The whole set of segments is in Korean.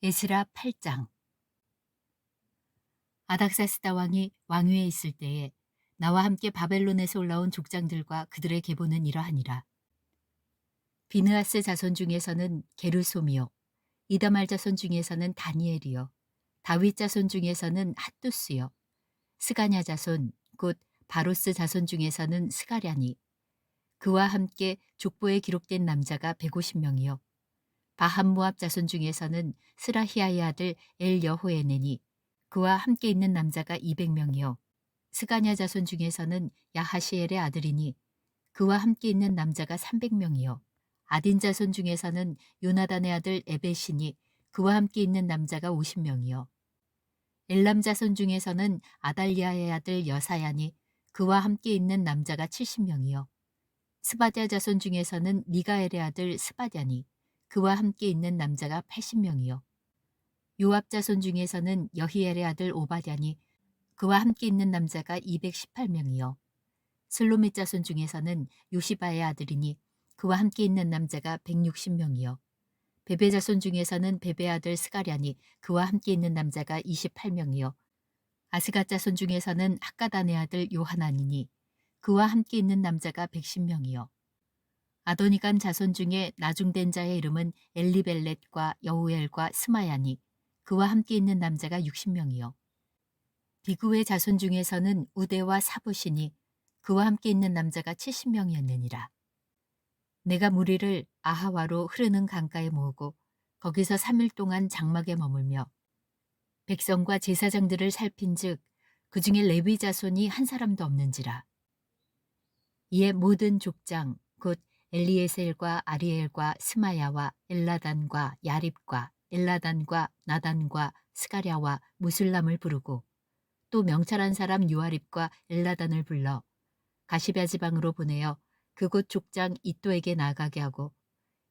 에스라 8장. 아닥사스다 왕이 왕위에 있을 때에 나와 함께 바벨론에서 올라온 족장들과 그들의 계보는 이러하니라. 비느하스 자손 중에서는 게르솜이요, 이다말 자손 중에서는 다니엘이요, 다윗 자손 중에서는 핫두스요, 스가냐 자손 곧 바로스 자손 중에서는 스가랴니, 그와 함께 족보에 기록된 남자가 150명이요, 바함모압 자손 중에서는 스라히아의 아들 엘여호에네니, 그와 함께 있는 남자가 200명이요. 스가냐 자손 중에서는 야하시엘의 아들이니 그와 함께 있는 남자가 300명이요. 아딘 자손 중에서는 요나단의 아들 에벳이니 그와 함께 있는 남자가 50명이요. 엘람 자손 중에서는 아달리아의 아들 여사야니 그와 함께 있는 남자가 70명이요. 스바랴 자손 중에서는 미가엘의 아들 스바랴니 그와 함께 있는 남자가 80명이요. 요압 자손 중에서는 여히엘의 아들 오바댜니 그와 함께 있는 남자가 218명이요. 슬로밋 자손 중에서는 요시바의 아들이니 그와 함께 있는 남자가 160명이요. 베베 자손 중에서는 베베 아들 스가랴니 그와 함께 있는 남자가 28명이요. 아스갓 자손 중에서는 학가단의 아들 요하나니니 그와 함께 있는 남자가 110명이요. 아도니간 자손 중에 나중된 자의 이름은 엘리벨렛과 여우엘과 스마야니 그와 함께 있는 남자가 60명이요. 비구의 자손 중에서는 우대와 사부시니 그와 함께 있는 남자가 70명이었느니라. 내가 무리를 아하와로 흐르는 강가에 모으고 거기서 3일 동안 장막에 머물며 백성과 제사장들을 살핀즉 그 중에 레위 자손이 한 사람도 없는지라. 이에 모든 족장 곧 엘리에셀과 아리엘과 스마야와 엘라단과 야립과 엘라단과 나단과 스가랴와 무술람을 부르고 또 명찰한 사람 요아립과 엘라단을 불러 가시베아 지방으로 보내어 그곳 족장 이또에게 나아가게 하고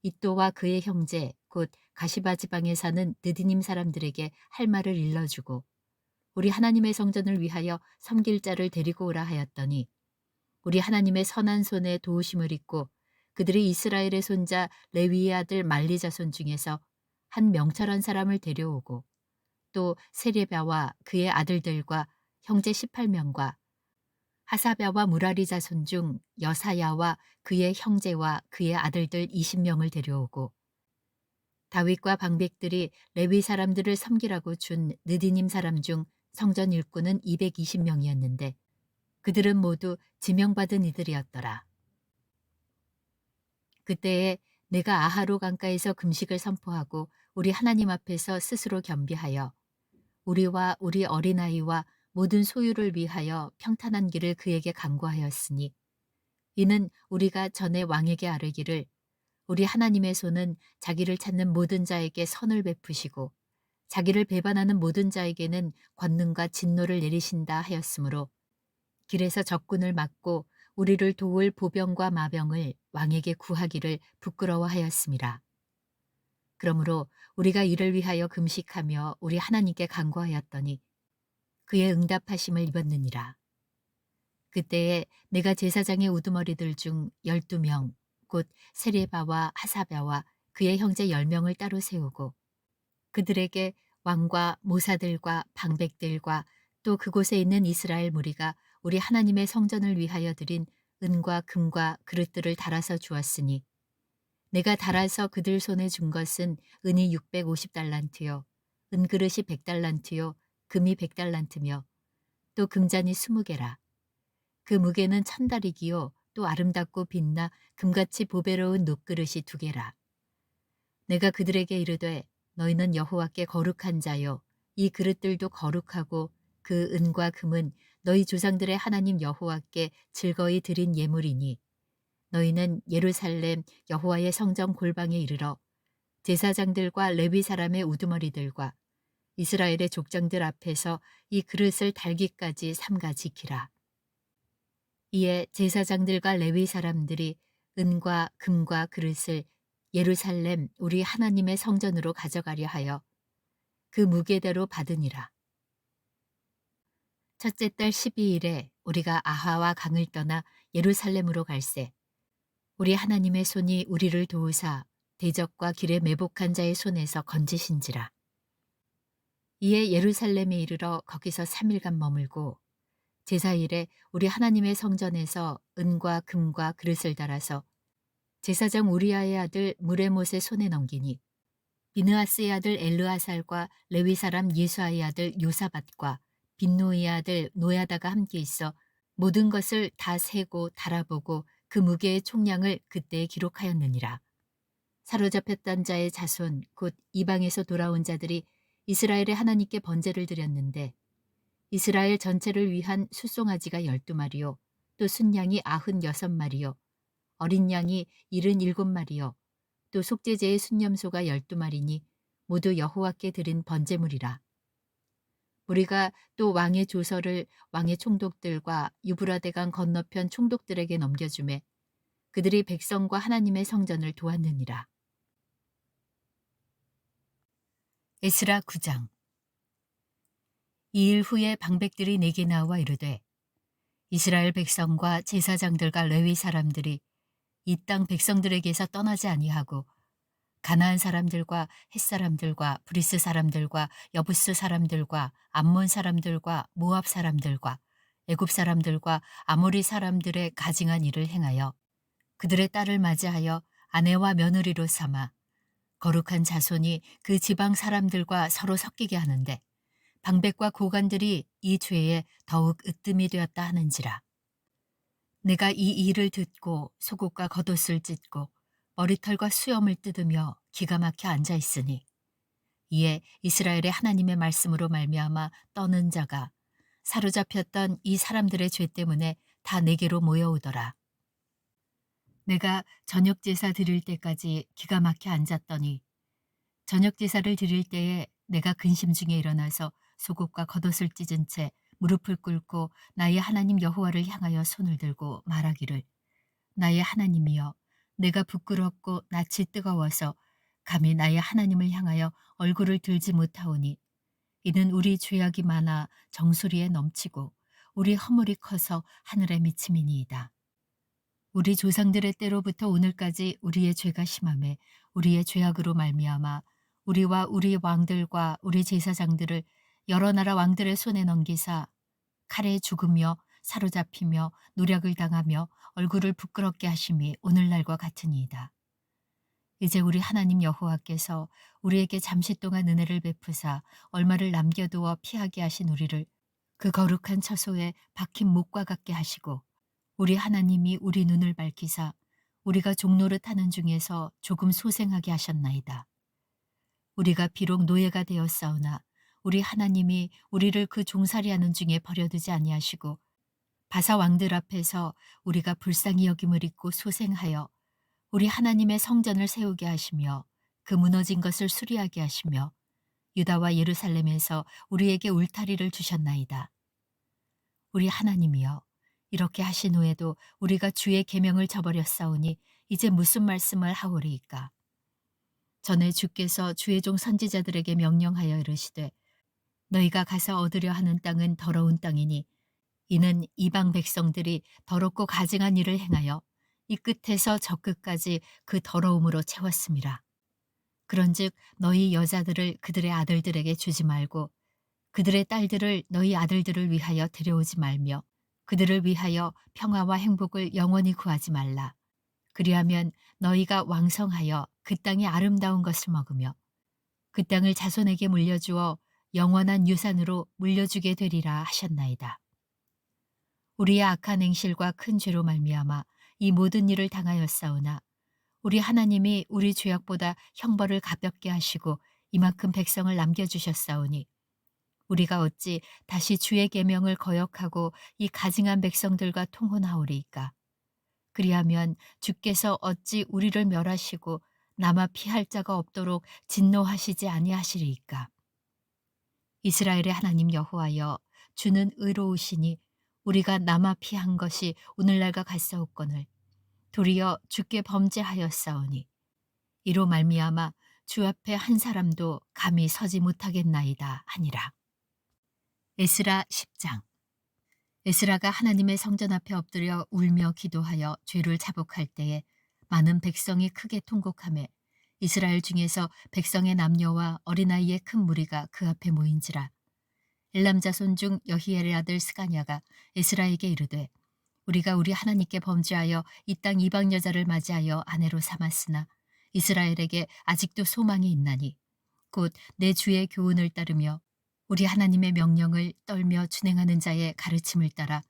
이또와 그의 형제 곧 가시바 지방에 사는 느디님 사람들에게 할 말을 일러주고 우리 하나님의 성전을 위하여 섬길 자를 데리고 오라 하였더니 우리 하나님의 선한 손에 도우심을 입고 그들이 이스라엘의 손자 레위의 아들 말리 자손 중에서 한 명철한 사람을 데려오고 또 세레랴와 그의 아들들과 형제 18명과 하사랴와 무라리 자손 중 여사야와 그의 형제와 그의 아들들 20명을 데려오고 다윗과 방백들이 레위 사람들을 섬기라고 준 느디님 사람 중 성전 일꾼은 220명이었는데 그들은 모두 지명받은 이들이었더라. 그때에 내가 아하로 강가에서 금식을 선포하고 우리 하나님 앞에서 스스로 겸비하여 우리와 우리 어린아이와 모든 소유를 위하여 평탄한 길을 그에게 간구하였으니 이는 우리가 전에 왕에게 아뢰기를 우리 하나님의 손은 자기를 찾는 모든 자에게 선을 베푸시고 자기를 배반하는 모든 자에게는 권능과 진노를 내리신다 하였으므로 길에서 적군을 막고 우리를 도울 보병과 마병을 왕에게 구하기를 부끄러워하였음이라. 그러므로 우리가 이를 위하여 금식하며 우리 하나님께 간구하였더니 그의 응답하심을 입었느니라. 그때에 내가 제사장의 우두머리들 중 12명 곧 세레바와 하사랴와 그의 형제 10명을 따로 세우고 그들에게 왕과 모사들과 방백들과 또 그곳에 있는 이스라엘 무리가 우리 하나님의 성전을 위하여 드린 은과 금과 그릇들을 달아서 주었으니 내가 달아서 그들 손에 준 것은 은이 650달란트요 은그릇이 100달란트요 금이 100달란트며 또 금잔이 20개라. 그 무게는 1000달이기요 또 아름답고 빛나 금같이 보배로운 녹그릇이 2개라. 내가 그들에게 이르되 너희는 여호와께 거룩한 자요 이 그릇들도 거룩하고 그 은과 금은 너희 조상들의 하나님 여호와께 즐거이 드린 예물이니 너희는 예루살렘 여호와의 성전 골방에 이르러 제사장들과 레위 사람의 우두머리들과 이스라엘의 족장들 앞에서 이 그릇을 달기까지 삼가 지키라. 이에 제사장들과 레위 사람들이 은과 금과 그릇을 예루살렘 우리 하나님의 성전으로 가져가려 하여 그 무게대로 받으니라. 첫째 달 12일에 우리가 아하와 강을 떠나 예루살렘으로 갈새 우리 하나님의 손이 우리를 도우사 대적과 길에 매복한 자의 손에서 건지신지라. 이에 예루살렘에 이르러 거기서 3일간 머물고 제사일에 우리 하나님의 성전에서 은과 금과 그릇을 달아서 제사장 우리아의 아들 무레못의 손에 넘기니 비느하스의 아들 엘르아살과 레위 사람 예수아의 아들 요사밧과 빈노이의 아들 노야다가 함께 있어 모든 것을 다 세고 달아보고 그 무게의 총량을 그때에 기록하였느니라. 사로잡혔던 자의 자손 곧 이방에서 돌아온 자들이 이스라엘의 하나님께 번제를 드렸는데 이스라엘 전체를 위한 숫송아지가 12마리요 또 순양이 96마리요 어린 양이 77마리요 또 속죄제의 순념소가 12마리니 모두 여호와께 드린 번제물이라. 우리가 또 왕의 조서를 왕의 총독들과 유브라데강 건너편 총독들에게 넘겨주매 그들이 백성과 하나님의 성전을 도왔느니라. 에스라 9장. 이 일 후에 방백들이 내게 나와 이르되 이스라엘 백성과 제사장들과 레위 사람들이 이 땅 백성들에게서 떠나지 아니하고 가나안 사람들과 헷 사람들과 브리스 사람들과 여부스 사람들과 암몬 사람들과 모압 사람들과 애굽 사람들과 아모리 사람들의 가증한 일을 행하여 그들의 딸을 맞이하여 아내와 며느리로 삼아 거룩한 자손이 그 지방 사람들과 서로 섞이게 하는데 방백과 고관들이 이 죄에 더욱 으뜸이 되었다 하는지라. 내가 이 일을 듣고 속옷과 겉옷을 찢고 머리털과 수염을 뜯으며 기가 막혀 앉아 있으니 이에 이스라엘의 하나님의 말씀으로 말미암아 떠는 자가 사로잡혔던 이 사람들의 죄 때문에 다 내게로 모여오더라. 내가 저녁 제사 드릴 때까지 기가 막혀 앉았더니 저녁 제사를 드릴 때에 내가 근심 중에 일어나서 속옷과 겉옷을 찢은 채 무릎을 꿇고 나의 하나님 여호와를 향하여 손을 들고 말하기를 나의 하나님이여 내가 부끄럽고 낯이 뜨거워서 감히 나의 하나님을 향하여 얼굴을 들지 못하오니 이는 우리 죄악이 많아 정수리에 넘치고 우리 허물이 커서 하늘에 미침이니이다. 우리 조상들의 때로부터 오늘까지 우리의 죄가 심하매 우리의 죄악으로 말미암아 우리와 우리 왕들과 우리 제사장들을 여러 나라 왕들의 손에 넘기사 칼에 죽으며 사로잡히며 노략을 당하며 얼굴을 부끄럽게 하심이 오늘날과 같으니이다. 이제 우리 하나님 여호와께서 우리에게 잠시 동안 은혜를 베푸사 얼마를 남겨두어 피하게 하신 우리를 그 거룩한 처소에 박힌 목과 같게 하시고 우리 하나님이 우리 눈을 밝히사 우리가 종노릇 하는 중에서 조금 소생하게 하셨나이다. 우리가 비록 노예가 되었사오나 우리 하나님이 우리를 그 종살이하는 중에 버려두지 아니하시고 바사 왕들 앞에서 우리가 불쌍히 여김을 입고 소생하여 우리 하나님의 성전을 세우게 하시며 그 무너진 것을 수리하게 하시며 유다와 예루살렘에서 우리에게 울타리를 주셨나이다. 우리 하나님이여 이렇게 하신 후에도 우리가 주의 계명을 저버렸사오니 이제 무슨 말씀을 하오리이까. 전에 주께서 주의 종 선지자들에게 명령하여 이르시되 너희가 가서 얻으려 하는 땅은 더러운 땅이니 이는 이방 백성들이 더럽고 가증한 일을 행하여 이 끝에서 저 끝까지 그 더러움으로 채웠음이라. 그런즉 너희 여자들을 그들의 아들들에게 주지 말고 그들의 딸들을 너희 아들들을 위하여 데려오지 말며 그들을 위하여 평화와 행복을 영원히 구하지 말라. 그리하면 너희가 왕성하여 그 땅의 아름다운 것을 먹으며 그 땅을 자손에게 물려주어 영원한 유산으로 물려주게 되리라 하셨나이다. 우리의 악한 행실과 큰 죄로 말미암아 이 모든 일을 당하였사오나 우리 하나님이 우리 죄악보다 형벌을 가볍게 하시고 이만큼 백성을 남겨주셨사오니 우리가 어찌 다시 주의 계명을 거역하고 이 가증한 백성들과 통혼하오리이까. 그리하면 주께서 어찌 우리를 멸하시고 남아 피할 자가 없도록 진노하시지 아니하시리이까. 이스라엘의 하나님 여호와여 주는 의로우시니 우리가 남아 피한 것이 오늘날과 같사옵거늘 도리어 주께 범죄하였사오니 이로 말미암아 주 앞에 한 사람도 감히 서지 못하겠나이다 하니라. 에스라 10장. 에스라가 하나님의 성전 앞에 엎드려 울며 기도하여 죄를 자복할 때에 많은 백성이 크게 통곡하며 이스라엘 중에서 백성의 남녀와 어린아이의 큰 무리가 그 앞에 모인지라. 엘람 자손 중 여히엘의 아들 스가냐가 에스라에게 이르되 우리가 우리 하나님께 범죄하여 이 땅 이방 여자를 맞이하여 아내로 삼았으나 이스라엘에게 아직도 소망이 있나니 곧 내 주의 교훈을 따르며 우리 하나님의 명령을 떨며 준행하는 자의 가르침을 따라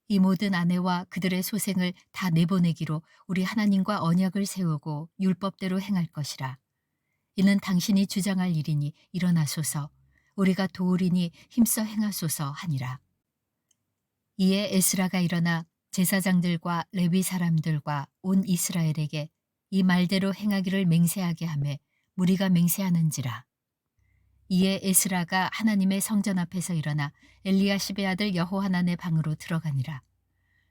이 모든 아내와 그들의 소생을 다 내보내기로 우리 하나님과 언약을 세우고 율법대로 행할 것이라. 이는 당신이 주장할 일이니 일어나소서 우리가 도우리니 힘써 행하소서 하니라. 이에 에스라가 일어나 제사장들과 레위 사람들과 온 이스라엘에게 이 말대로 행하기를 맹세하게 하며 무리가 맹세하는지라. 이에 에스라가 하나님의 성전 앞에서 일어나 엘리야십의 아들 여호하난의 방으로 들어가니라.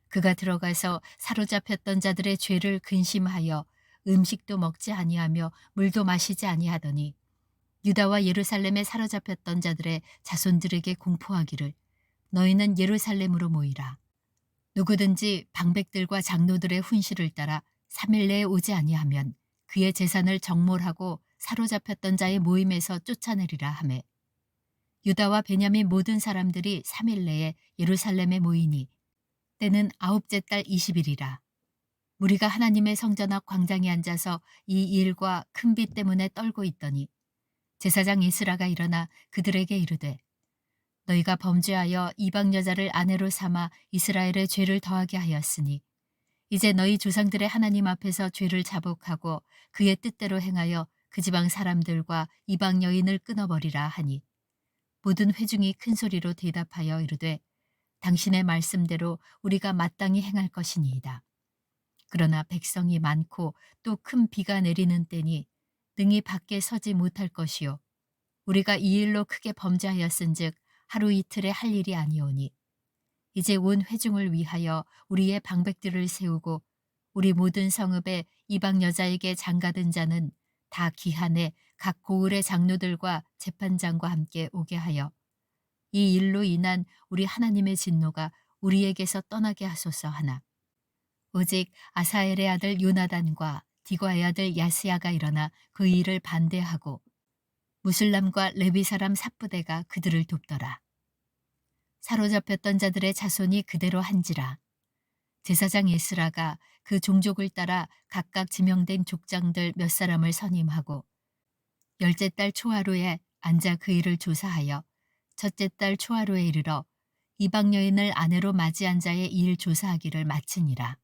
그가 들어가서 사로잡혔던 자들의 죄를 근심하여 음식도 먹지 아니하며 물도 마시지 아니하더니 유다와 예루살렘에 사로잡혔던 자들의 자손들에게 공포하기를 너희는 예루살렘으로 모이라. 누구든지 방백들과 장로들의 훈시를 따라 3일 내에 오지 아니하면 그의 재산을 정몰하고 사로잡혔던 자의 모임에서 쫓아내리라 하매 유다와 베냐민 모든 사람들이 3일 내에 예루살렘에 모이니 때는 9째 달 20일이라. 무리가 하나님의 성전 앞 광장에 앉아서 이 일과 큰 비 때문에 떨고 있더니 제사장 에스라가 일어나 그들에게 이르되 너희가 범죄하여 이방 여자를 아내로 삼아 이스라엘의 죄를 더하게 하였으니 이제 너희 조상들의 하나님 앞에서 죄를 자복하고 그의 뜻대로 행하여 그 지방 사람들과 이방 여인을 끊어버리라 하니 모든 회중이 큰 소리로 대답하여 이르되 당신의 말씀대로 우리가 마땅히 행할 것이니이다. 그러나 백성이 많고 또 큰 비가 내리는 때니 능히 밖에 서지 못할 것이요 우리가 이 일로 크게 범죄하였은즉 하루 이틀에 할 일이 아니오니 이제 온 회중을 위하여 우리의 방백들을 세우고 우리 모든 성읍에 이방 여자에게 장가든 자는 다 기한에 각 고을의 장로들과 재판장과 함께 오게 하여 이 일로 인한 우리 하나님의 진노가 우리에게서 떠나게 하소서 하나 오직 아사엘의 아들 요나단과 디과의 아들 야스야가 일어나 그 일을 반대하고 무슬람과 레위 사람 삽부대가 그들을 돕더라. 사로잡혔던 자들의 자손이 그대로 한지라. 제사장 에스라가 그 종족을 따라 각각 지명된 족장들 몇 사람을 선임하고 10째 달 초하루에 앉아 그 일을 조사하여 첫째 달 초하루에 이르러 이방 여인을 아내로 맞이한 자의 일 조사하기를 마치니라.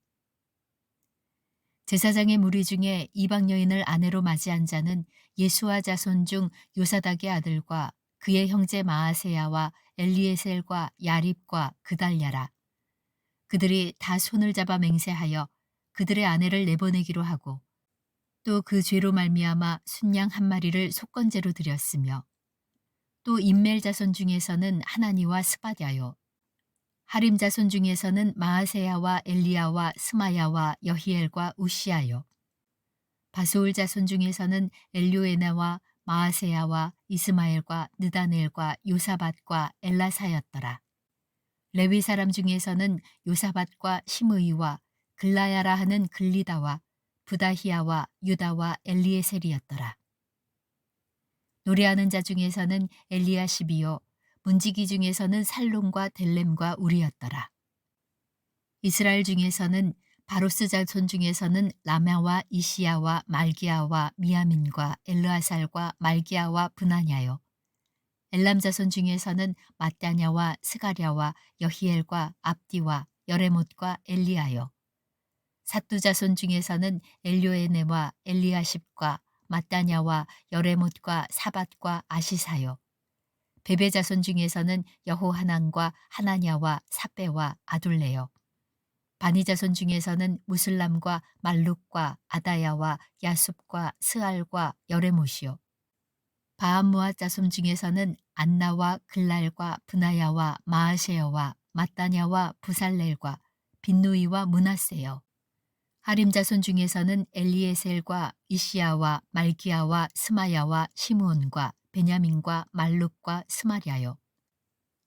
제사장의 무리 중에 이방 여인을 아내로 맞이한 자는 예수와 자손 중 요사닥의 아들과 그의 형제 마아세야와 엘리에셀과 야립과 그달랴라. 그들이 다 손을 잡아 맹세하여 그들의 아내를 내보내기로 하고 또 그 죄로 말미암아 순양 한 마리를 속건제로 드렸으며 또 임멜 자손 중에서는 하나니와 스바랴요 하림 자손 중에서는 마아세야와 엘리야와 스마야와 여히엘과 우시아요 바소울 자손 중에서는 엘료에나와 마아세야와 이스마엘과 느다넬과 요사밧과 엘라사였더라. 레위 사람 중에서는 요사밧과 시므이와 글라야라 하는 글리다와 부다히야와 유다와 엘리에셀이었더라. 노래하는 자 중에서는 엘리야십이요 문지기 중에서는 살론과 델렘과 우리였더라. 이스라엘 중에서는 바로스 자손 중에서는 라마와 이시야와 말기야와 미야민과 엘르아살과 말기야와 브나냐요 엘람 자손 중에서는 마따냐와 스가랴와 여히엘과 압디와 여레못과 엘리야요 삿두 자손 중에서는 엘료에네와 엘리야십과 마따냐와 여레못과 사밧과 아시사요 베베 자손 중에서는 여호하난과 하나냐와 사베와 아둘레요 바니 자손 중에서는 무슬람과 말룩과 아다야와 야숲과 스알과 여레못이요 바암모아 자손 중에서는 안나와 글랄과 브나야와 마아셰여와 마따냐와 부살렐과 빈누이와 문하세요 하림 자손 중에서는 엘리에셀과 이시야와 말기야와 스마야와 시므온과 베냐민과 말룩과 스마랴요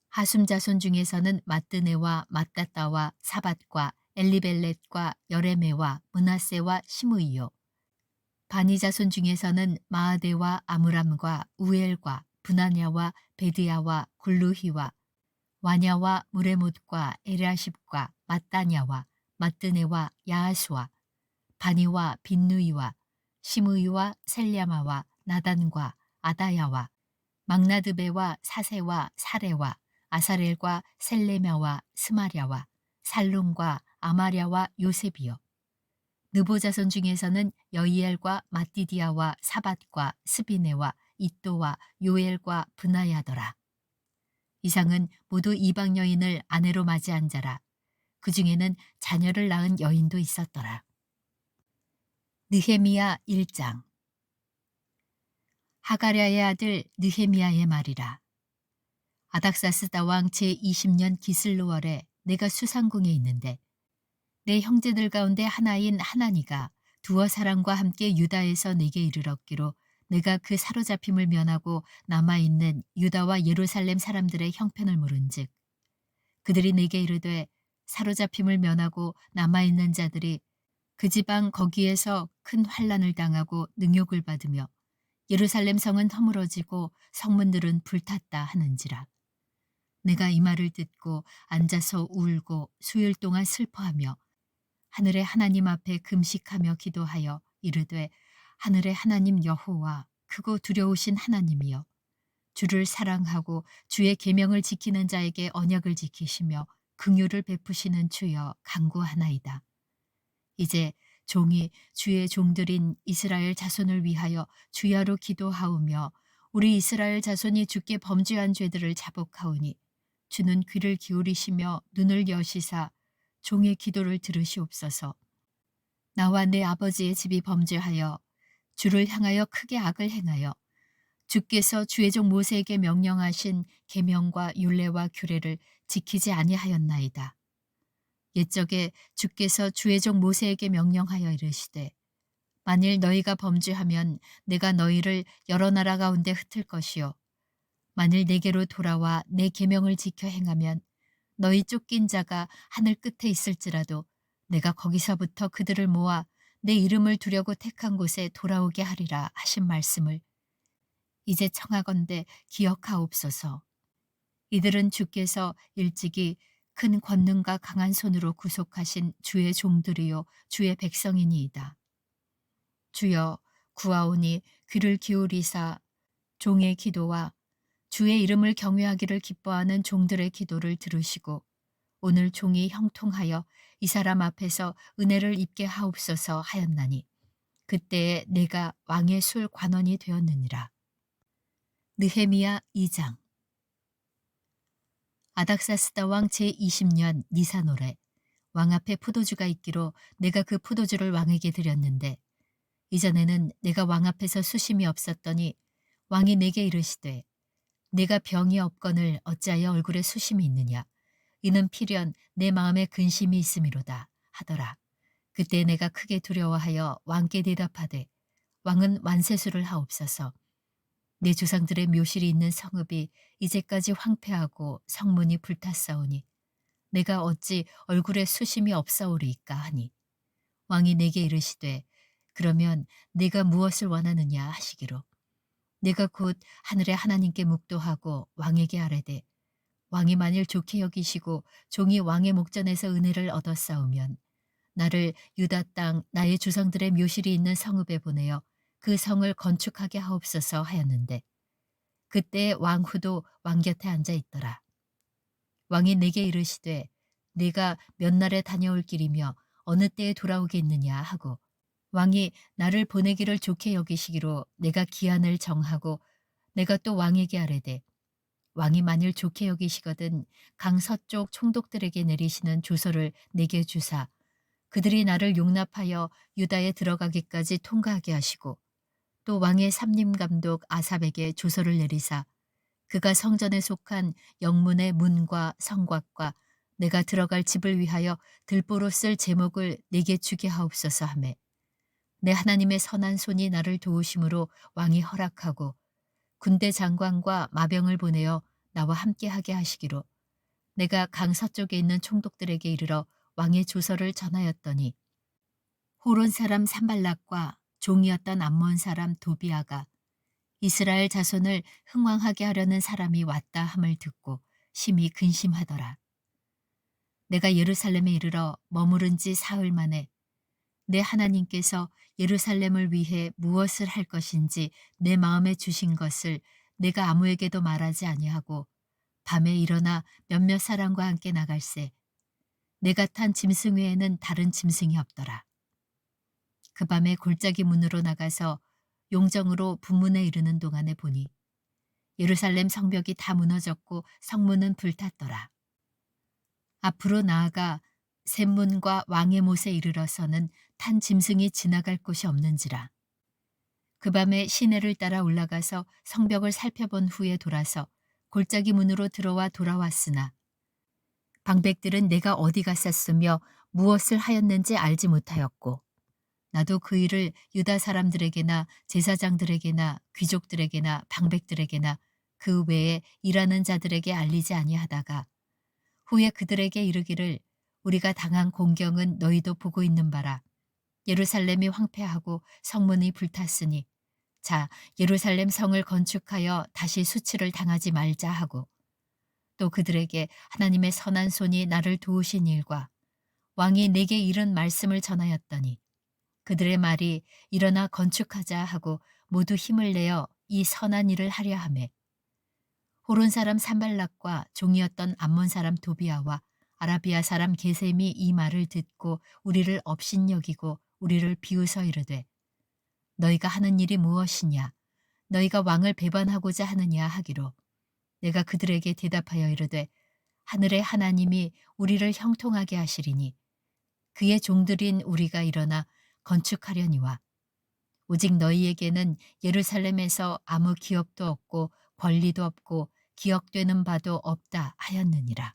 하숨 자손 중에서는 마뜨네와 마따따와 사밧과 엘리벨렛과 여레메와 문하세와 시므이요 바니 자손 중에서는 마아데와 아므람과 우엘과 브나냐와 베드야와 골루히와 와냐와 무레못과 에라십과 mat다냐와 마뜨네와 야하수와 바니와 빈누이와 시므이와 셀랴마와 나단과 아다야와 막나드베와 사세와 사레와 아사렐과 셀레мя와 스마랴와 살룸과 아마랴와 요셉이요. 느보 자손 중에서는 여이엘과 마띠디아와 사밧과 스비네와 이또와 요엘과 브나야더라. 이상은 모두 이방 여인을 아내로 맞이한 자라. 그 중에는 자녀를 낳은 여인도 있었더라. 느헤미야 1장. 하가랴의 아들 느헤미야의 말이라. 아닥사스다 왕 제20년 기슬로월에 내가 수상궁에 있는데 내 형제들 가운데 하나인 하나니가 두어 사람과 함께 유다에서 내게 이르렀기로 내가 그 사로잡힘을 면하고 남아있는 유다와 예루살렘 사람들의 형편을 물은즉 그들이 내게 이르되 사로잡힘을 면하고 남아있는 자들이 그 지방 거기에서 큰 환난을 당하고 능욕을 받으며 예루살렘 성은 허물어지고 성문들은 불탔다 하는지라. 내가 이 말을 듣고 앉아서 울고 수일 동안 슬퍼하며 하늘의 하나님 앞에 금식하며 기도하여 이르되 하늘의 하나님 여호와 크고 두려우신 하나님이여 주를 사랑하고 주의 계명을 지키는 자에게 언약을 지키시며 긍휼을 베푸시는 주여 간구하나이다. 이제 종이 주의 종들인 이스라엘 자손을 위하여 주야로 기도하오며 우리 이스라엘 자손이 주께 범죄한 죄들을 자복하오니 주는 귀를 기울이시며 눈을 여시사 종의 기도를 들으시옵소서. 나와 내 아버지의 집이 범죄하여 주를 향하여 크게 악을 행하여 주께서 주의 종 모세에게 명령하신 계명과 율례와 규례를 지키지 아니하였나이다. 옛적에 주께서 주의 종 모세에게 명령하여 이르시되 만일 너희가 범죄하면 내가 너희를 여러 나라 가운데 흩을 것이요 만일 내게로 돌아와 내 계명을 지켜 행하면 너희 쫓긴 자가 하늘 끝에 있을지라도 내가 거기서부터 그들을 모아 내 이름을 두려고 택한 곳에 돌아오게 하리라 하신 말씀을 이제 청하건대 기억하옵소서. 이들은 주께서 일찍이 큰 권능과 강한 손으로 구속하신 주의 종들이요 주의 백성이니이다. 주여 구하오니 귀를 기울이사 종의 기도와 주의 이름을 경외하기를 기뻐하는 종들의 기도를 들으시고 오늘 종이 형통하여 이 사람 앞에서 은혜를 입게 하옵소서 하였나니 그때에 내가 왕의 술 관원이 되었느니라. 느헤미야 2장. 아닥사스다 왕 제20년 니사노래 왕 앞에 포도주가 있기로 내가 그 포도주를 왕에게 드렸는데 이전에는 내가 왕 앞에서 수심이 없었더니 왕이 내게 이르시되 내가 병이 없거늘 어찌하여 얼굴에 수심이 있느냐 이는 필연 내 마음에 근심이 있음이로다 하더라. 그때 내가 크게 두려워하여 왕께 대답하되 왕은 완세수를 하옵소서. 내 조상들의 묘실이 있는 성읍이 이제까지 황폐하고 성문이 불탔사오니 내가 어찌 얼굴에 수심이 없사오리이까 하니 왕이 내게 이르시되 그러면 내가 무엇을 원하느냐 하시기로 내가 곧 하늘의 하나님께 묵도하고 왕에게 아뢰되 왕이 만일 좋게 여기시고 종이 왕의 목전에서 은혜를 얻었사오면 나를 유다 땅 나의 조상들의 묘실이 있는 성읍에 보내어 그 성을 건축하게 하옵소서 하였는데 그때 왕후도 왕 곁에 앉아 있더라. 왕이 내게 이르시되 내가 몇 날에 다녀올 길이며 어느 때에 돌아오겠느냐 하고 왕이 나를 보내기를 좋게 여기시기로 내가 기한을 정하고 내가 또 왕에게 아뢰되 왕이 만일 좋게 여기시거든 강 서쪽 총독들에게 내리시는 조서를 내게 주사 그들이 나를 용납하여 유다에 들어가기까지 통과하게 하시고 또 왕의 삼림감독 아삽에게 조서를 내리사 그가 성전에 속한 영문의 문과 성곽과 내가 들어갈 집을 위하여 들보로 쓸 제목을 내게 주게 하옵소서 하매 내 하나님의 선한 손이 나를 도우심으로 왕이 허락하고 군대 장관과 마병을 보내어 나와 함께하게 하시기로 내가 강 서쪽에 있는 총독들에게 이르러 왕의 조서를 전하였더니 호론 사람 산발락과 종이었던 암몬 사람 도비아가 이스라엘 자손을 흥왕하게 하려는 사람이 왔다 함을 듣고 심히 근심하더라. 내가 예루살렘에 이르러 머무른 지 사흘 만에 내 하나님께서 예루살렘을 위해 무엇을 할 것인지 내 마음에 주신 것을 내가 아무에게도 말하지 아니하고 밤에 일어나 몇몇 사람과 함께 나갈새 내가 탄 짐승 외에는 다른 짐승이 없더라. 그 밤에 골짜기 문으로 나가서 용정으로 분문에 이르는 동안에 보니 예루살렘 성벽이 다 무너졌고 성문은 불탔더라. 앞으로 나아가 샘문과 왕의 못에 이르러서는 탄 짐승이 지나갈 곳이 없는지라. 그 밤에 시내를 따라 올라가서 성벽을 살펴본 후에 돌아서 골짜기 문으로 들어와 돌아왔으나 방백들은 내가 어디 갔었으며 무엇을 하였는지 알지 못하였고 나도 그 일을 유다 사람들에게나 제사장들에게나 귀족들에게나 방백들에게나 그 외에 일하는 자들에게 알리지 아니하다가 후에 그들에게 이르기를 우리가 당한 공경은 너희도 보고 있는 바라. 예루살렘이 황폐하고 성문이 불탔으니 자 예루살렘 성을 건축하여 다시 수치를 당하지 말자 하고 또 그들에게 하나님의 선한 손이 나를 도우신 일과 왕이 내게 이른 말씀을 전하였더니 그들의 말이 일어나 건축하자 하고 모두 힘을 내어 이 선한 일을 하려 하매 호론 사람 산발락과 종이었던 암몬 사람 도비아와 아라비아 사람 게셈이 이 말을 듣고 우리를 업신여기고 우리를 비웃어 이르되 너희가 하는 일이 무엇이냐 너희가 왕을 배반하고자 하느냐 하기로 내가 그들에게 대답하여 이르되 하늘의 하나님이 우리를 형통하게 하시리니 그의 종들인 우리가 일어나 건축하려니와 오직 너희에게는 예루살렘에서 아무 기업도 없고 권리도 없고 기억되는 바도 없다 하였느니라.